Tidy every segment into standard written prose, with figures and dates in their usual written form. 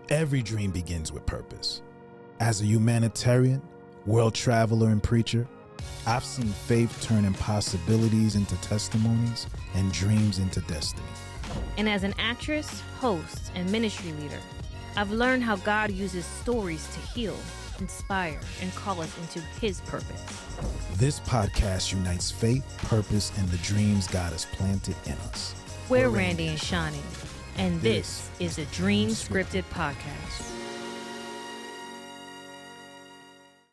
Every dream begins with purpose. As a humanitarian, world traveler, and preacher, I've seen faith turn impossibilities into testimonies and dreams into destiny. And as an actress, host, and ministry leader, I've learned how God uses stories to heal, inspire, and call us into His purpose. This podcast unites faith, purpose, and the dreams God has planted in us. We're Randy and Shani, and this is a DreamScripted podcast.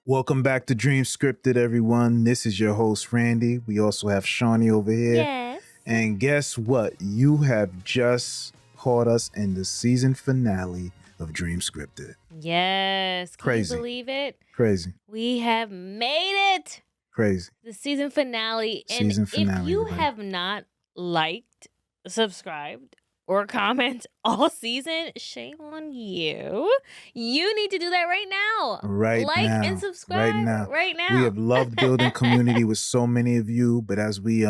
Welcome back to DreamScripted, everyone. This is your host, Randy. We also have Shani over here. Yes. And guess what? You have just caught us in the season finale of DreamScripted. Yes. Can Crazy. you believe it? Crazy. We have made it. Crazy. The season finale. And Season finale, if you everybody. have not liked, subscribed, or comment all season, shame on you. You need to do that right now. Right like now. and subscribe right now. We have loved building community with so many of you, but as we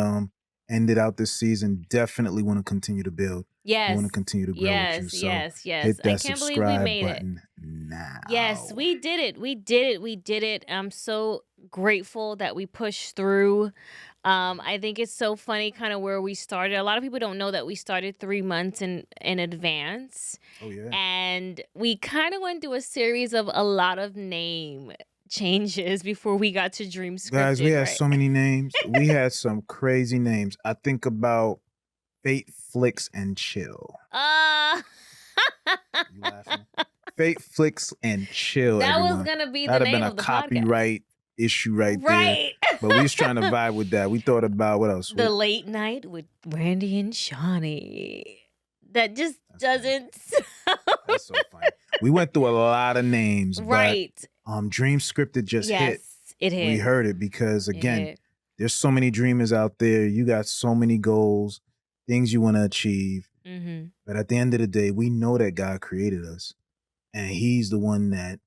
ended out this season, definitely want to continure to build. Yes. We want to continue to grow with you. So yes. hit that I can't believe we subscribe made button now. Yes, we did it. We did it. I'm so grateful that we pushed through. I think it's so funny kind of where we started. A lot of people don't know that we started 3 months in advance. Oh, yeah. And we kind of went through a series of a lot of name changes before we got to DreamScripted. Guys, we had right? so many names. We had some crazy names. I think about Fate, Flicks, and Chill. You laughing? Fate, Flicks, and Chill. That everyone. was gonna be the That'd name have of been a the copyright issue right there. Right. But we was trying to vibe with that. We thought about what else? The late night with Randy and Shani. That just doesn't. That's so funny. We went through a lot of names, Right. but DreamScripted just hit. Yes, it hit. We heard it because It again, hit. there's so many dreamers out there. You got so many goals, things you want to achieve. Mm-hmm. But at the end of the day, we know that God created us, and He's the one that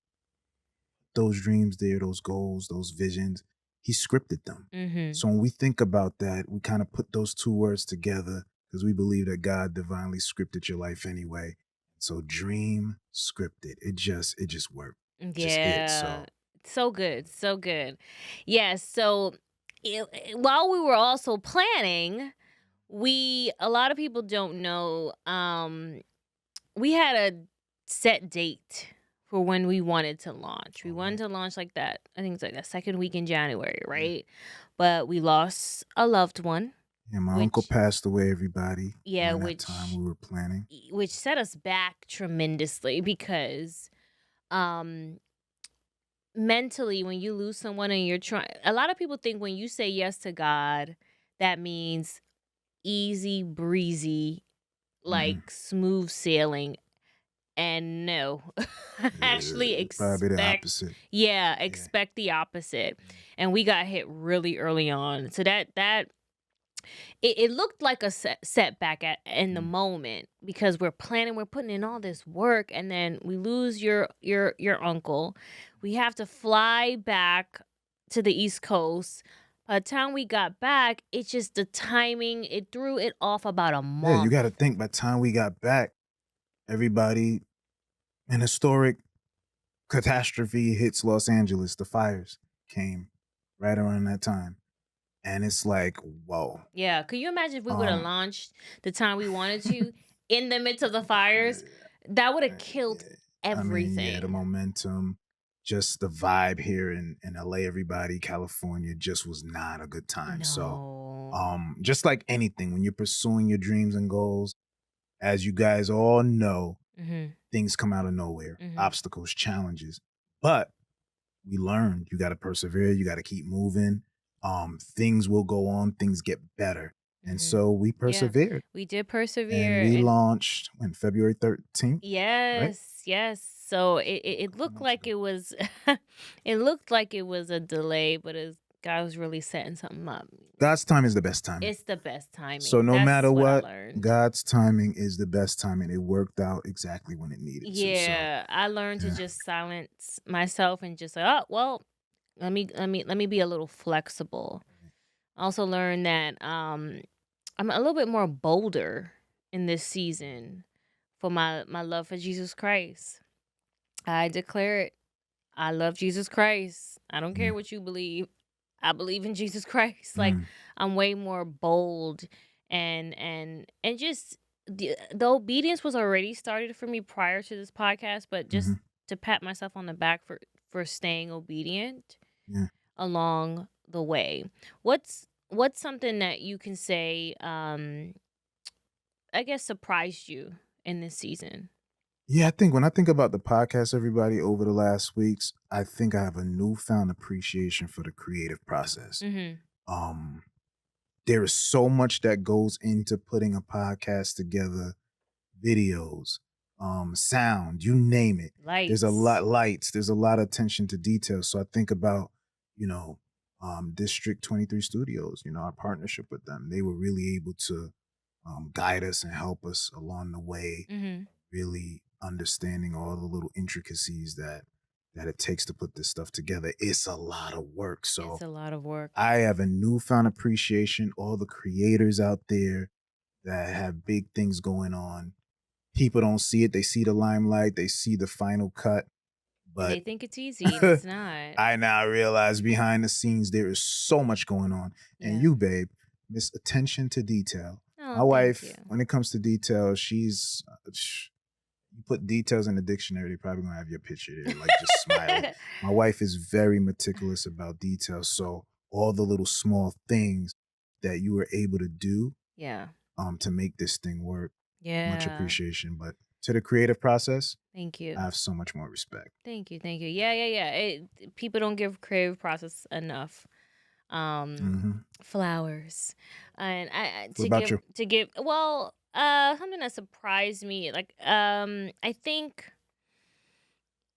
those dreams there, those goals, those visions, He scripted them. Mm-hmm. So when we think about that, we kind of put those two words together because we believe that God divinely scripted your life anyway. So dream scripted. It just worked. Yeah. So good. So good. Yes. So while we were also planning, a lot of people don't know, we had a set date for when we wanted to launch. We wanted to launch like that. I think it's like the second week in January, right? But we lost a loved one. Yeah, my uncle passed away, everybody. Yeah, during that time we were planning. Which set us back tremendously because mentally, when you lose someone and you're trying, a lot of people think when you say yes to God, that means easy breezy, like smooth sailing. And no, actually probably the opposite. Yeah, expect the opposite. And we got hit really early on. So it looked like a setback in the moment because we're planning, we're putting in all this work, and then we lose your uncle. We have to fly back to the East Coast. By the time we got back, it's just the timing, it threw it off about a month. Yeah, you got to think by the time we got back, everybody, an historic catastrophe hits Los Angeles. The fires came right around that time. And it's like, whoa. Yeah. Could you imagine if we would have launched the time we wanted to in the midst of the fires? That would have killed everything. I mean, yeah, the momentum, just the vibe here in LA, everybody, California, just was not a good time. No. So just like anything, when you're pursuing your dreams and goals, as you guys all know, things come out of nowhere, obstacles, challenges. But we learned you got to persevere, you got to keep moving. Things will go on, things get better. And so we persevered. Yeah, we did persevere. And we launched on February 13th. Yes, right? Yes. So it looked like it was it looked like it was a delay, but God was really setting something up. God's time is the best timing. It's the best timing. So no matter what, God's timing is the best timing. It worked out exactly when it needed to. Yeah, I learned to just silence myself and just say, oh, well, let me be a little flexible. I also learned that I'm a little bit more bolder in this season for my love for Jesus Christ. I declare it. I love Jesus Christ. I don't care Mm, what you believe. I believe in Jesus Christ. Like, mm, I'm way more bold, and just the obedience was already started for me prior to this podcast, but just mhm, to pat myself on the back for staying obedient yeah. along the way. What's something that you can say I guess surprised you in this season? Yeah, I think when I think about the podcast, everybody, over the last weeks, I think I have a newfound appreciation for the creative process. Mhm. Um, there is so much that goes into putting a podcast together, videos, sound, you name it. There's a Lights. lot lights, there's a lot of attention to detail. So I think about, you know, District 23 Studios, our partnership with them. They were really able to guide us and help us along the way, Mhm. really understanding all the little intricacies that it takes to put this stuff together. It's a lot of work. It's So a lot of work. I have a newfound appreciation, all the creators out there that have big things going on. People don't see it. They see the limelight, they see the final cut, And they but think it's easy, and it's not. I now realize behind the scenes there is so much going on. And Yeah. you, babe, miss attention to detail. Oh, My thank you. wife, when it comes to detail, she's you put details in the dictionary, they probably gonna have your picture there, like just smiling. My wife is very meticulous about details, so all the little small things that you were able to do Yeah. to make this thing work, much Yeah. appreciation. But to the creative process, Thank I you. have so much more respect. Thank you. Thank you. Yeah, yeah, yeah. People don't give creative process enough Hmm. flowers. And What about you? to give well, something that surprised me, like I think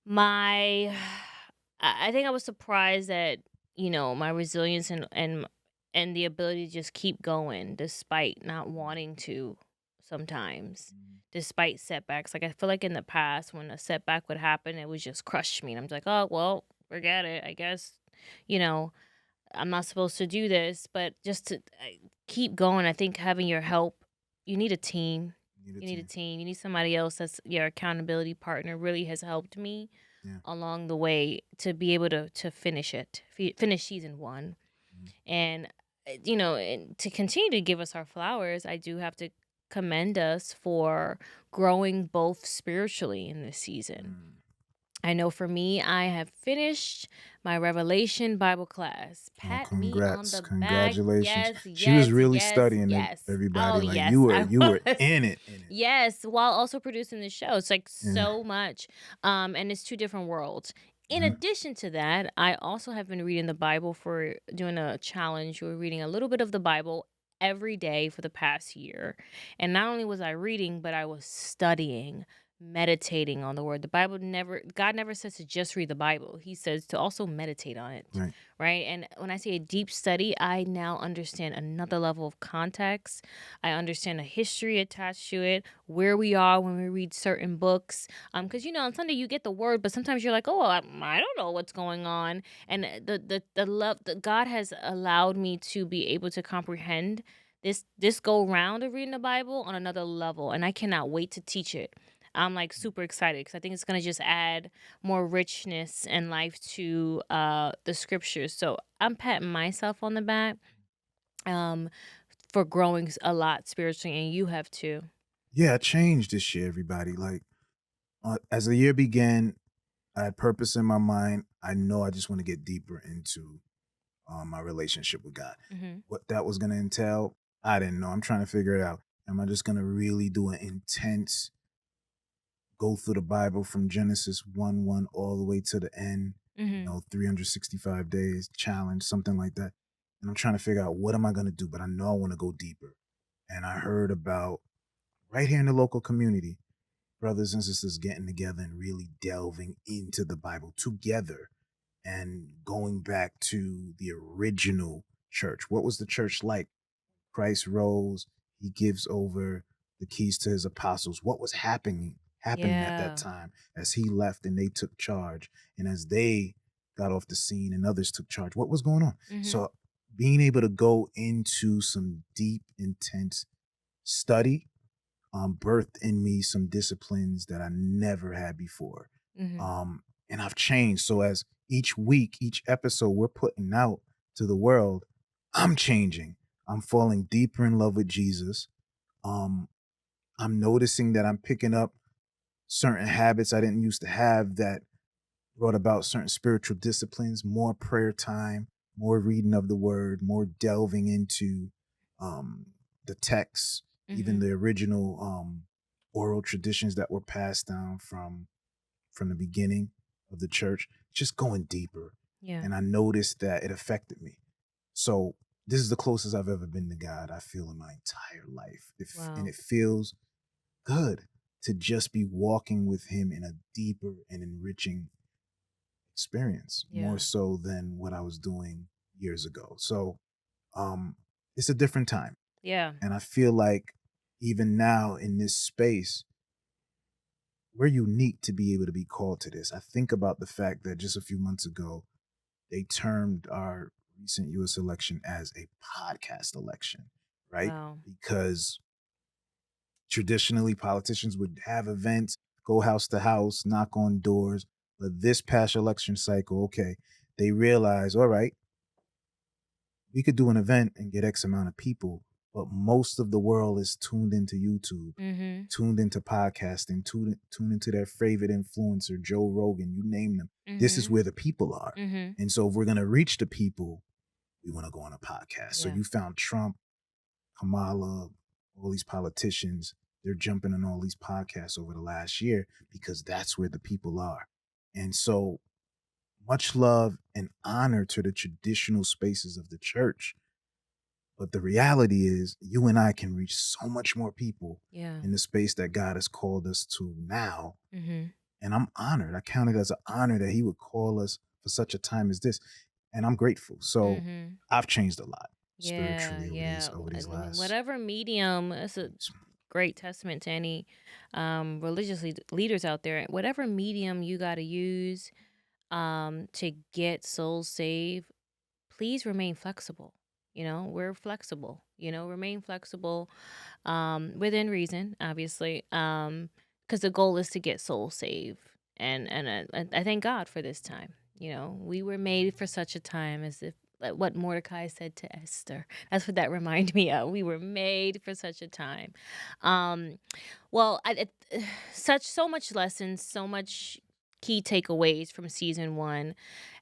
my I think I was surprised at, my resilience and the ability to just keep going despite not wanting to sometimes. Despite setbacks. Like, I feel like in the past when a setback would happen, it would just crush me and I'm like, "Oh, well, forget it. I guess, you know, I'm not supposed to do this." But just to keep going, I think having your help, you need a team. Need a You need a team. team. You need somebody else that's your accountability partner. Really has helped me Yeah. along the way to be able to finish finish season 1. Mhm. And and to continue to give us our flowers, I do have to commend us for growing both spiritually in this season. Mm. I know for me, I have finished my Revelation Bible class. Oh, Pat me on congrats. the back. Congratulations. Yes, She was yes, really yes, studying it, yes. Oh, everybody. Like yes, I you were was. in it, in it. Yes, while also producing the show. It's like Yeah. so much. And it's two different worlds. In Mhm. addition to that, I also have been reading the Bible for doing a challenge. We're reading a little bit of the Bible every day for the past year. And not only was I reading, but I was studying, meditating on the word. God never says to just read the Bible. He says to also meditate on it, Right. right? And when I say a deep study, I now understand another level of context. I understand the history attached to it, where we are when we read certain books. Because on Sunday you get the word, but sometimes you're like, oh, I don't know what's going on. And the love that God has allowed me to be able to comprehend this go round of reading the Bible on another level, and I cannot wait to teach it. I'm like super excited because I think it's gonna just add more richness and life to the scriptures. So I'm patting myself on the back um for growing a lot spiritually, and you have too. Yeah, I changed this year, everybody. Like as the year began, I had purpose in my mind. I know I just want to get deeper into my relationship with God. Hmm. What that was going to entail, I didn't know. I'm trying to figure it out. Am I just going to really do an intense go through the Bible from Genesis 1 all the way to the end, Hmm. 365 days challenge, something like that? And I'm trying to figure out what am I going to do, but I know I want to go deeper. And I heard about right here in the local community, brothers and sisters getting together and really delving into the Bible together and going back to the original church. What was the church like? Christ rose, he gives over the keys to his apostles. What was happening at that Yeah. time as he left and they took charge and as they got off the scene and others took charge? What was going on? Hmm. So being able to go into some deep intense study birthed in me some disciplines that I never had before. And I've changed. So as each week, each episode we're putting out to the world, I'm changing. I'm falling deeper in love with Jesus. Um, I'm noticing that I'm picking up certain habits I didn't used to have that brought about certain spiritual disciplines, more prayer time, more reading of the word, more delving into um, the texts, even the original oral traditions that were passed down from the beginning of the church, just going deeper. Yeah. And I noticed that it affected me. So this is the closest I've ever been to God, I feel, in my entire life. Wow. And it feels good to just be walking with him in a deeper and enriching experience, more so than what I was doing years ago. So it's a different time. Yeah. And I feel like even now in this space, we're unique to be able to be called to this. I think about the fact that just a few months ago, they termed our recent US election as a podcast election, right? Wow. Because traditionally politicians would have events, go house to house, knock on doors. But this past election cycle, okay, they realized, all right, we could do an event and get X amount of people, but most of the world is tuned into YouTube, tuned into podcasting, tuned into their favorite influencer, Joe Rogan, you name them. This is where the people are. And so if we're going to reach the people, we want to go on a podcast. So you found Trump, Kamala, all these politicians, they're jumping on all these podcasts over the last year because that's where the people are. And so much love and honor to the traditional spaces of the church. But the reality is, you and I can reach so much more people in the space that God has called us to now. And I'm honored. I count it as an honor that he would call us for such a time as this. And I'm grateful. So I've changed a lot spiritually over these last. Whatever medium, it's a great testament to any religious leaders out there. Whatever medium you got to use to get souls saved, please remain flexible. We're flexible. Remain flexible within reason, obviously, because the goal is to get souls saved. And I thank God for this time. We were made for such a time as if like what Mordecai said to Esther. That's what that reminded me of. We were made for such a time. Well, so much lessons, so much key takeaways from season 1,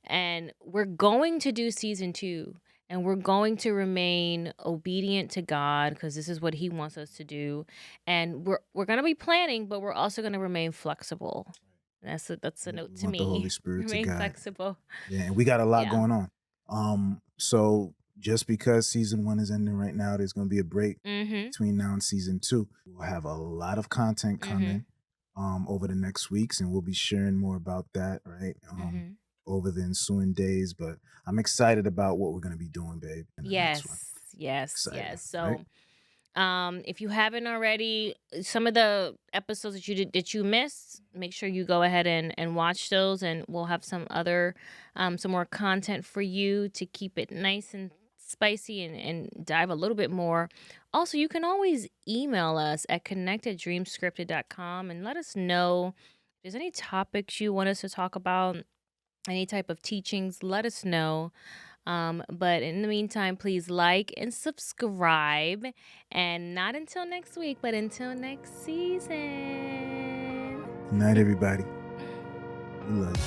and we're going to do season 2. And we're going to remain obedient to God because this is what he wants us to do. And we're going to be planning, but we're also going to remain flexible. That's a note to me. The Holy Spirit remain to guide. Flexible. Yeah, and we got a lot going on. So just because season 1 is ending right now, there's going to be a break between now and season 2. We'll have a lot of content coming over the next weeks, and we'll be sharing more about that, right? Over the ensuing days, but I'm excited about what we're going to be doing, babe. Yes. So, if you haven't already, some of the episodes that you missed, make sure you go ahead and watch those, and we'll have some more content for you to keep it nice and spicy and dive a little bit more. Also, you can always email us at connect@dreamscripted.com and let us know if there's any topics you want us to talk about. Any type of teachings, let us know. But in the meantime, please like and subscribe. And not until next week, but until next season. Good night, everybody. We love you.